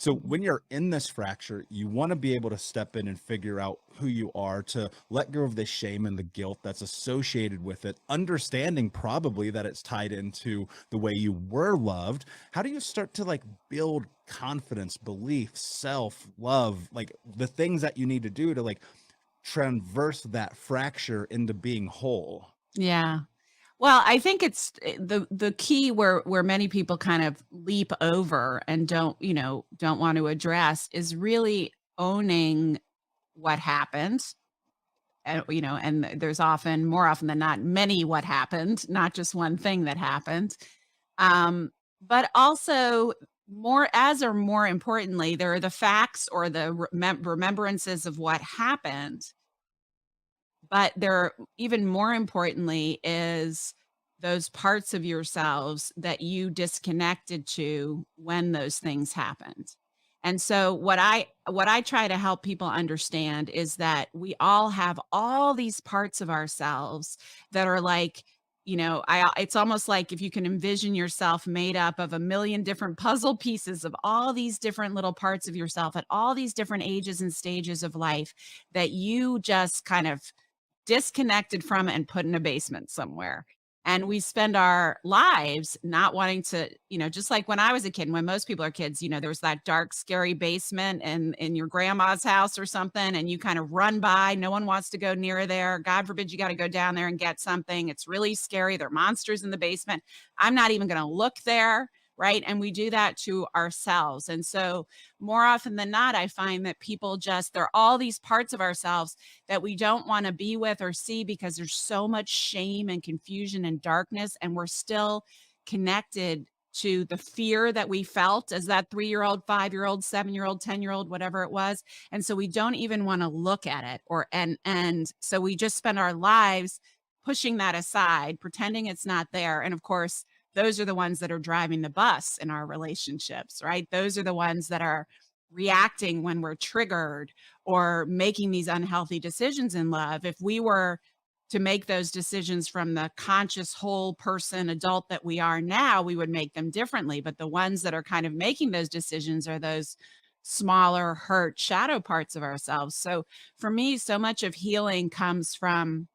So when you're in this fracture, you want to be able to step in and figure out who you are, to let go of the shame and the guilt that's associated with it, understanding probably that it's tied into the way you were loved. How do you start to like build confidence, belief, self love, like the things that you need to do to like traverse that fracture into being whole? Yeah. Well, I think it's the key where many people kind of leap over and don't want to address is really owning what happened. And there's more often than not, many what happened, not just one thing that happened. But also more importantly, there are the facts or the remembrances of what happened. But there, even more importantly, is those parts of yourselves that you disconnected to when those things happened. And so what I try to help people understand is that we all have all these parts of ourselves that are like, it's almost like if you can envision yourself made up of a million different puzzle pieces of all these different little parts of yourself at all these different ages and stages of life that you just kind of disconnected from and put in a basement somewhere. And we spend our lives not wanting to, just like when I was a kid, when most people are kids, there was that dark, scary basement in your grandma's house or something, and you kind of run by. No one wants to go near there. God forbid you got to go down there and get something. It's really scary. There are monsters in the basement. I'm not even going to look there. Right. And we do that to ourselves. And so more often than not, I find that people there are all these parts of ourselves that we don't want to be with or see because there's so much shame and confusion and darkness. And we're still connected to the fear that we felt as that 3-year-old, 5-year-old, 7-year-old, 10-year-old, whatever it was. And so we don't even want to look at it and so we just spend our lives pushing that aside, pretending it's not there. And of course, those are the ones that are driving the bus in our relationships, right? Those are the ones that are reacting when we're triggered or making these unhealthy decisions in love. If we were to make those decisions from the conscious whole person adult that we are now, we would make them differently. But the ones that are kind of making those decisions are those smaller, hurt, shadow parts of ourselves. So for me, so much of healing comes from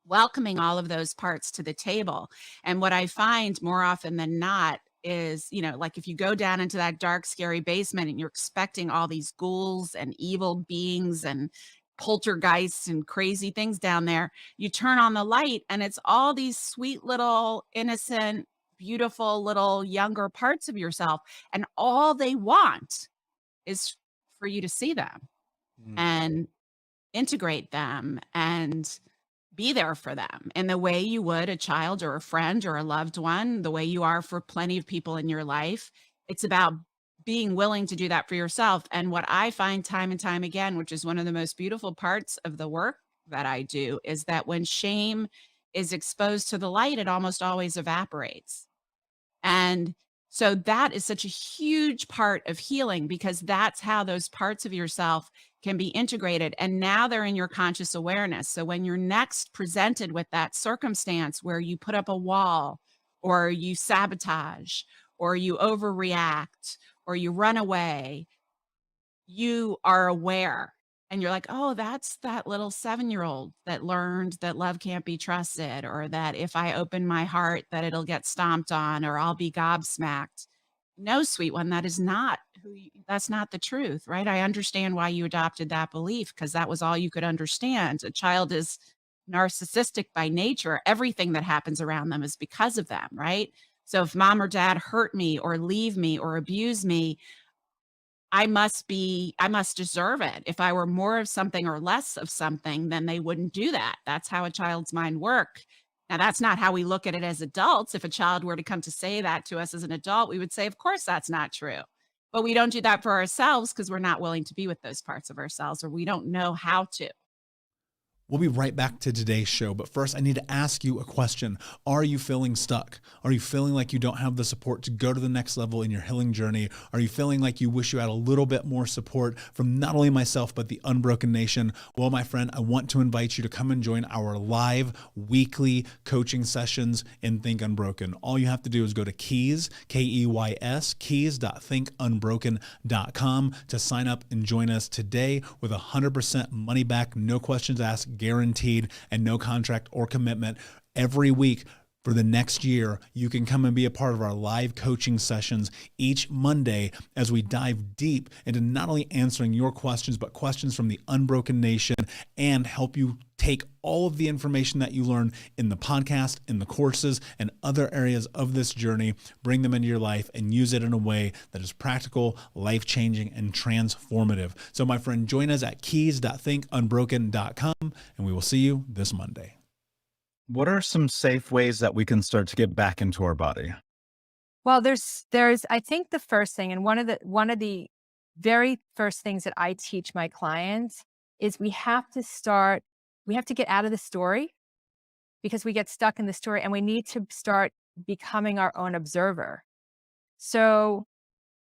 welcoming all of those parts to the table. And what I find more often than not is, like if you go down into that dark, scary basement and you're expecting all these ghouls and evil beings and poltergeists and crazy things down there, you turn on the light and it's all these sweet little innocent, beautiful little younger parts of yourself. And all they want is for you to see them Mm. and integrate them and be there for them in the way you would a child or a friend or a loved one, the way you are for plenty of people in your life. It's about being willing to do that for yourself. And what I find time and time again, which is one of the most beautiful parts of the work that I do, is that when shame is exposed to the light, it almost always evaporates. And so that is such a huge part of healing because that's how those parts of yourself can be integrated. And now they're in your conscious awareness. So when you're next presented with that circumstance where you put up a wall or you sabotage or you overreact or you run away, you are aware and you're like, oh, that's that little 7-year-old that learned that love can't be trusted, or that if I open my heart, that it'll get stomped on, or I'll be gobsmacked. No, sweet one, that is not that's not the truth, right? I understand why you adopted that belief because that was all you could understand. A child is narcissistic by nature. Everything that happens around them is because of them, right? So if mom or dad hurt me or leave me or abuse me, I must deserve it. If I were more of something or less of something, then they wouldn't do that. That's how a child's mind work. Now, that's not how we look at it as adults. If a child were to come to say that to us as an adult, we would say, of course, that's not true. But we don't do that for ourselves because we're not willing to be with those parts of ourselves or we don't know how to. We'll be right back to today's show, but first I need to ask you a question. Are you feeling stuck? Are you feeling like you don't have the support to go to the next level in your healing journey? Are you feeling like you wish you had a little bit more support from not only myself, but the Unbroken Nation? Well, my friend, I want to invite you to come and join our live weekly coaching sessions in Think Unbroken. All you have to do is go to Keys, Keys, keys.thinkunbroken.com to sign up and join us today with 100% money back, no questions asked, guaranteed, and no contract or commitment. Every week for the next year, you can come and be a part of our live coaching sessions each Monday as we dive deep into not only answering your questions, but questions from the Unbroken Nation, and help you take all of the information that you learn in the podcast, in the courses, and other areas of this journey, bring them into your life and use it in a way that is practical, life-changing, and transformative. So my friend, join us at keys.thinkunbroken.com, and we will see you this Monday. What are some safe ways that we can start to get back into our body? Well, there's I think the first thing, and one of the very first things that I teach my clients is we have to get out of the story, because we get stuck in the story, and we need to start becoming our own observer. So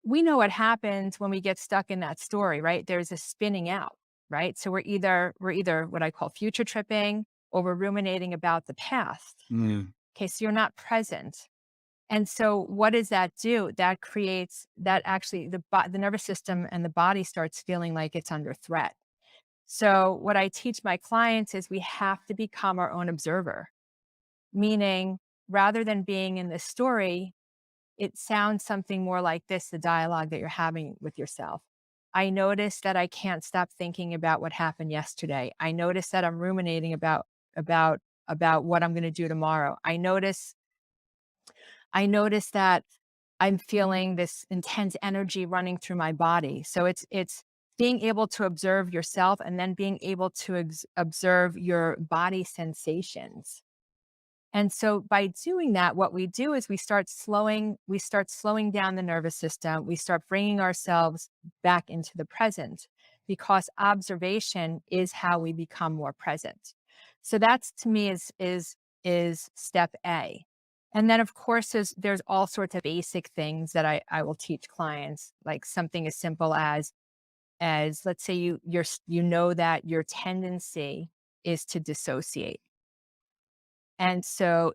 we know what happens when we get stuck in that story, right? There's a spinning out, right? So we're either what I call future tripping, or we're ruminating about the past. Okay, so you're not present. And so what does that do? That creates that actually the nervous system and the body starts feeling like it's under threat. So what I teach my clients is we have to become our own observer, meaning rather than being in the story, it sounds something more like this, the dialogue that you're having with yourself. I notice that I can't stop thinking about what happened yesterday. I notice that I'm ruminating about what I'm going to do tomorrow. I notice that I'm feeling this intense energy running through my body. So it's being able to observe yourself, and then being able to observe your body sensations. And so by doing that, what we do is we start slowing down the nervous system. We start bringing ourselves back into the present, because observation is how we become more present. So that's, to me, is step A. And then of course there's all sorts of basic things that I will teach clients, like something as simple as let's say you know that your tendency is to dissociate. And so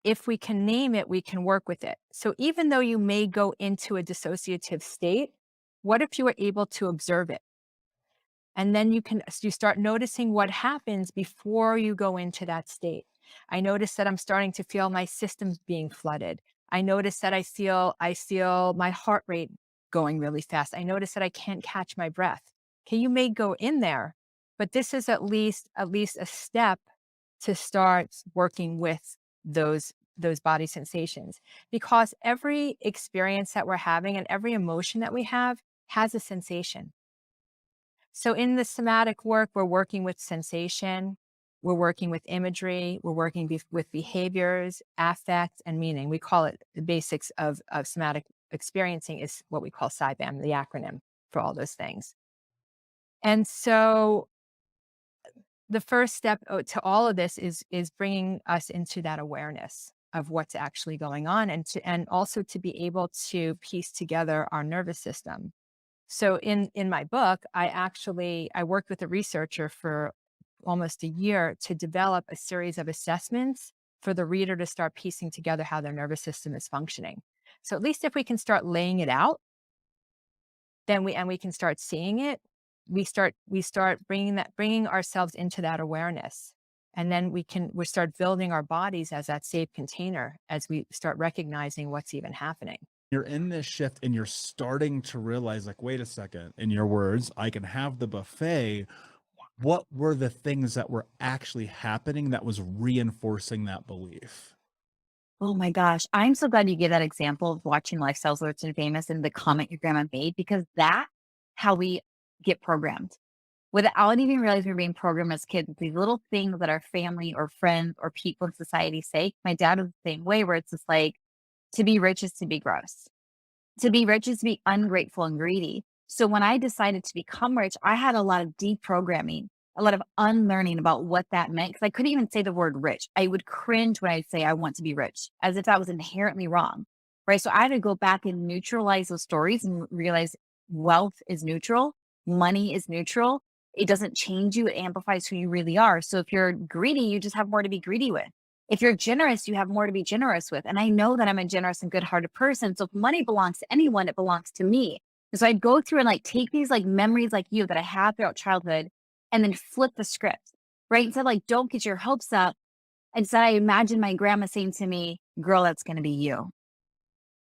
if we can name it, we can work with it. So even though you may go into a dissociative state, what if you were able to observe it? And then you start noticing what happens before you go into that state. I notice that I'm starting to feel my systems being flooded. I notice that I feel my heart rate going really fast. I notice that I can't catch my breath. Okay, you may go in there, but this is at least a step to start working with those body sensations, because every experience that we're having and every emotion that we have has a sensation. So in the somatic work, we're working with sensation, we're working with imagery, we're working with behaviors, affect, and meaning. We call it the basics of somatic experiencing is what we call SIBAM, the acronym for all those things. And so the first step to all of this is bringing us into that awareness of what's actually going on, and also to be able to piece together our nervous system. So in my book, I worked with a researcher for almost a year to develop a series of assessments for the reader to start piecing together how their nervous system is functioning. So at least if we can start laying it out, then we can start seeing it. We start bringing ourselves into that awareness. And then we start building our bodies as that safe container as we start recognizing what's even happening. You're in this shift and you're starting to realize, like, wait a second, in your words, I can have the buffet. What were the things that were actually happening that was reinforcing that belief? Oh my gosh. I'm so glad you gave that example of watching Lifestyles Rich and Famous and the comment your grandma made, because that's how we get programmed. Without even realizing we're being programmed as kids, these little things that our family or friends or people in society say. My dad was the same way, where it's just like, to be rich is to be gross. To be rich is to be ungrateful and greedy. So when I decided to become rich, I had a lot of deprogramming a lot of unlearning about what that meant. Cause I couldn't even say the word rich. I would cringe when I'd say I want to be rich, as if that was inherently wrong. Right. So I had to go back and neutralize those stories and realize wealth is neutral. Money is neutral. It doesn't change you. It amplifies who you really are. So if you're greedy, you just have more to be greedy with. If you're generous, you have more to be generous with. And I know that I'm a generous and good-hearted person. So if money belongs to anyone, it belongs to me. And so I'd go through and like take these like memories like you that I had throughout childhood and then flip the script, right? Instead, like, don't get your hopes up. Instead, I imagine my grandma saying to me, girl, that's going to be you.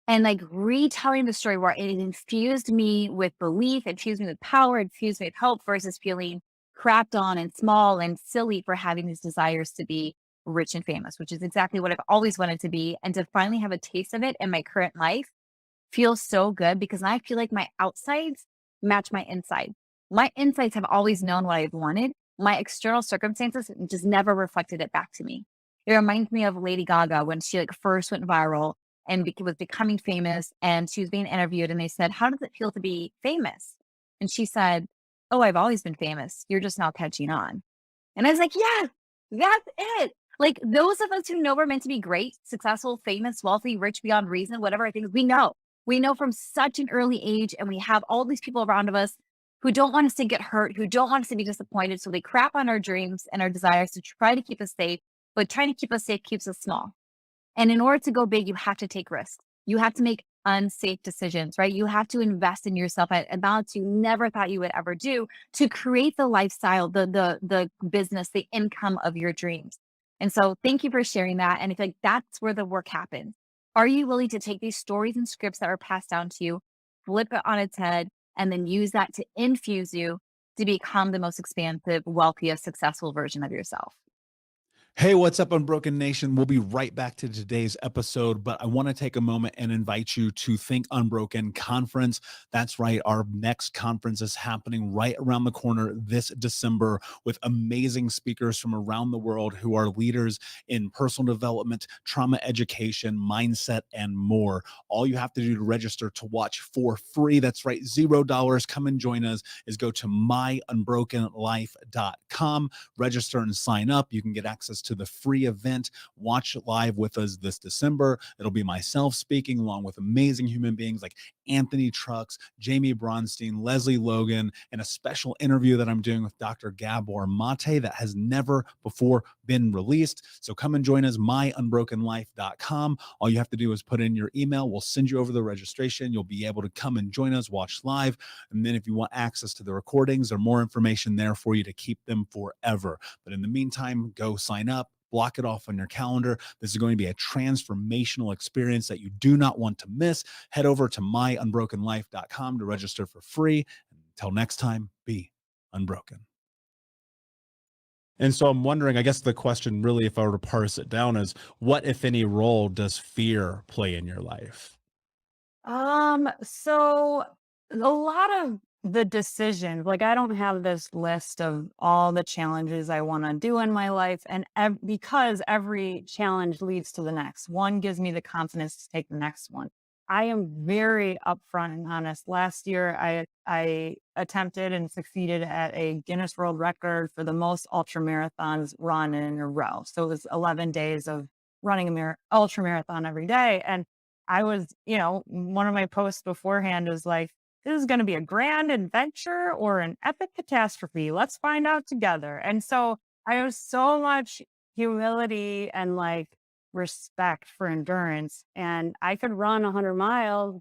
And like retelling the story where it infused me with belief, infused me with power, infused me with hope versus feeling crapped on and small and silly for having these desires to be rich and famous, which is exactly what I've always wanted to be. And to finally have a taste of it in my current life feels so good because I feel like my outsides match my inside. My insides have always known what I've wanted. My external circumstances just never reflected it back to me. It reminds me of Lady Gaga when she like first went viral and was becoming famous, and she was being interviewed and they said, how does it feel to be famous? And she said, oh, I've always been famous. You're just now catching on. And I was like, yes, that's it. Like those of us who know we're meant to be great, successful, famous, wealthy, rich beyond reason, whatever I think, we know from such an early age, and we have all these people around of us who don't want us to get hurt, who don't want us to be disappointed. So they crap on our dreams and our desires to try to keep us safe, but trying to keep us safe keeps us small. And in order to go big, you have to take risks. You have to make unsafe decisions, right? You have to invest in yourself at amounts you never thought you would ever do to create the lifestyle, the business, the income of your dreams. And so thank you for sharing that. And I feel like that's where the work happens. Are you willing to take these stories and scripts that are passed down to you, flip it on its head, and then use that to infuse you to become the most expansive, wealthiest, successful version of yourself? Hey, what's up, Unbroken Nation? We'll be right back to today's episode, but I want to take a moment and invite you to Think Unbroken Conference. That's right. Our next conference is happening right around the corner this December with amazing speakers from around the world who are leaders in personal development, trauma education, mindset, and more. All you have to do to register to watch for free, that's right, $0. Come and join us, is go to myunbrokenlife.com, register and sign up. You can get access to the free event. Watch it live with us this December. It'll be myself speaking along with amazing human beings like Anthony Trucks, Jamie Bronstein, Leslie Logan, and a special interview that I'm doing with Dr. Gabor Mate that has never before been released. So come and join us, myunbrokenlife.com. All you have to do is put in your email. We'll send you over the registration. You'll be able to come and join us, watch live. And then if you want access to the recordings, there's more information there for you to keep them forever. But in the meantime, go sign up. Block it off on your calendar. This is going to be a transformational experience that you do not want to miss. Head over to myunbrokenlife.com to register for free. Until next time, be unbroken. And so I'm wondering, I guess the question really, if I were to parse it down, is what, if any, role does fear play in your life? So a lot of the decisions, like I don't have this list of all the challenges I want to do in my life. And because every challenge leads to the next, one gives me the confidence to take the next one. I am very upfront and honest. Last year, I attempted and succeeded at a Guinness World Record for the most ultra marathons run in a row. So it was 11 days of running a ultra marathon every day. And I was, one of my posts beforehand was like, this is going to be a grand adventure or an epic catastrophe. Let's find out together. And so I have so much humility and like respect for endurance. And I could run 100 miles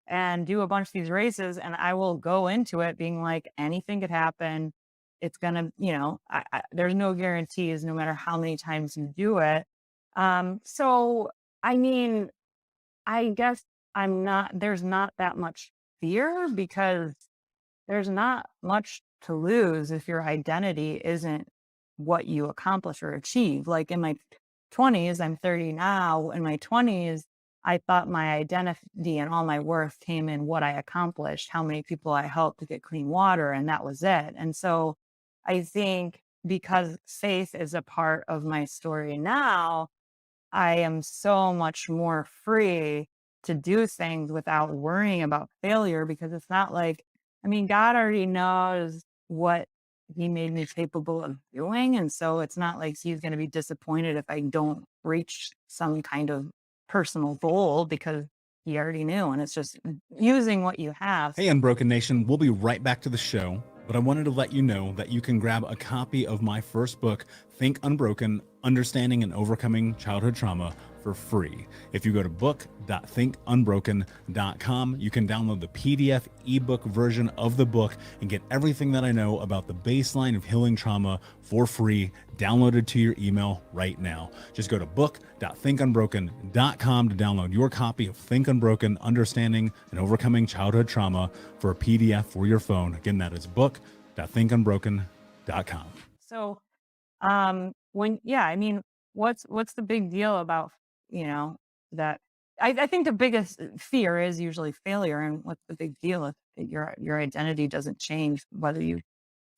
and do a bunch of these races, and I will go into it being like, anything could happen. It's going to, there's no guarantees no matter how many times you do it. So, I mean, I guess there's not that much fear because there's not much to lose if your identity isn't what you accomplish or achieve. Like in my 20s, I'm 30 now. In my 20s, I thought my identity and all my worth came in what I accomplished, how many people I helped to get clean water, and that was it. And so I think because faith is a part of my story now, I am so much more free to do things without worrying about failure because it's not like, God already knows what he made me capable of doing. And so it's not like he's going to be disappointed if I don't reach some kind of personal goal, because he already knew. And it's just using what you have. Hey, Unbroken Nation, we'll be right back to the show, but I wanted to let you know that you can grab a copy of my first book, Think Unbroken, Understanding and Overcoming Childhood Trauma, for free. If you go to book.thinkunbroken.com, you can download the PDF ebook version of the book and get everything that I know about the baseline of healing trauma for free, downloaded to your email right now. Just go to book.thinkunbroken.com to download your copy of Think Unbroken, Understanding and Overcoming Childhood Trauma for a PDF for your phone. Again, that is book.thinkunbroken.com. So, what's the big deal about, that I think the biggest fear is usually failure. And what's the big deal if your identity doesn't change, whether you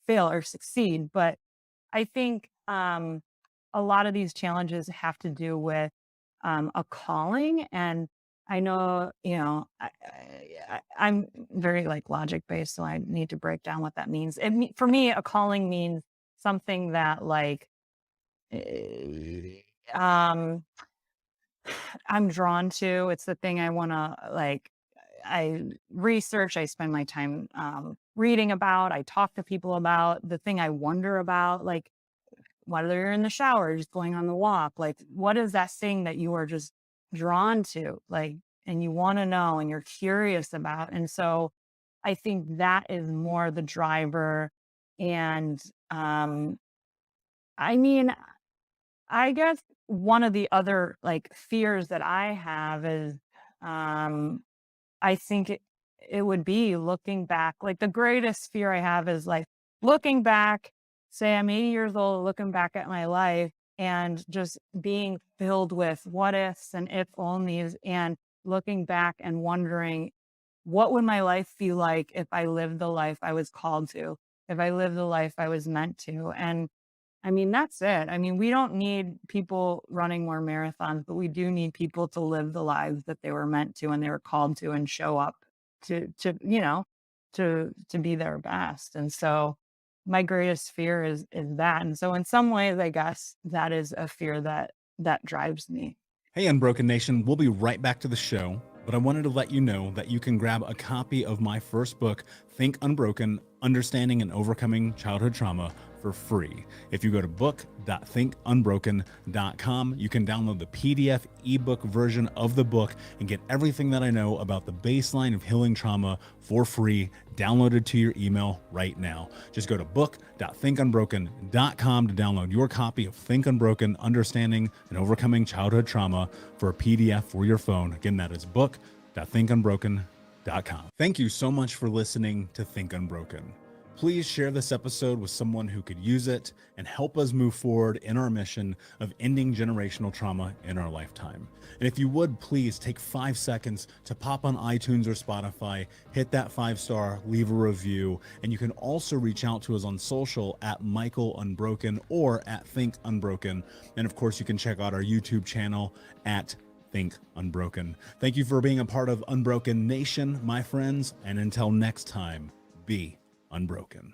fail or succeed? But I think a lot of these challenges have to do with a calling. And I know, I'm very like logic based, so I need to break down what that means. For me, a calling means something that like, I'm drawn to. It's the thing I want to like, I research, I spend my time reading about, I talk to people about, the thing I wonder about, like whether you're in the shower, just going on the walk, like what is that thing that you are just drawn to, like, and you want to know and you're curious about. And so I think that is more the driver. And I guess one of the other like fears that I have is, I think it would be looking back. Like the greatest fear I have is like looking back, say I'm 80 years old, looking back at my life and just being filled with what ifs and if onlys, and looking back and wondering, what would my life feel like if I lived the life I was called to, if I lived the life I was meant to. And that's it. We don't need people running more marathons, but we do need people to live the lives that they were meant to and they were called to, and show up to be their best. And so my greatest fear is that. And so in some ways, I guess that is a fear that drives me. Hey, Unbroken Nation, we'll be right back to the show, but I wanted to let you know that you can grab a copy of my first book, Think Unbroken, Understanding and Overcoming Childhood Trauma, for free. If you go to book.thinkunbroken.com, you can download the PDF ebook version of the book and get everything that I know about the baseline of healing trauma for free, downloaded to your email right now. Just go to book.thinkunbroken.com to download your copy of Think Unbroken, Understanding and Overcoming Childhood Trauma for a PDF for your phone. Again, that is book.thinkunbroken.com. Thank you so much for listening to Think Unbroken. Please share this episode with someone who could use it and help us move forward in our mission of ending generational trauma in our lifetime. And if you would, please take 5 seconds to pop on iTunes or Spotify, hit that 5-star, leave a review, and you can also reach out to us on social at Michael Unbroken or at Think Unbroken. And of course, you can check out our YouTube channel at Think Unbroken. Thank you for being a part of Unbroken Nation, my friends, and until next time, be unbroken.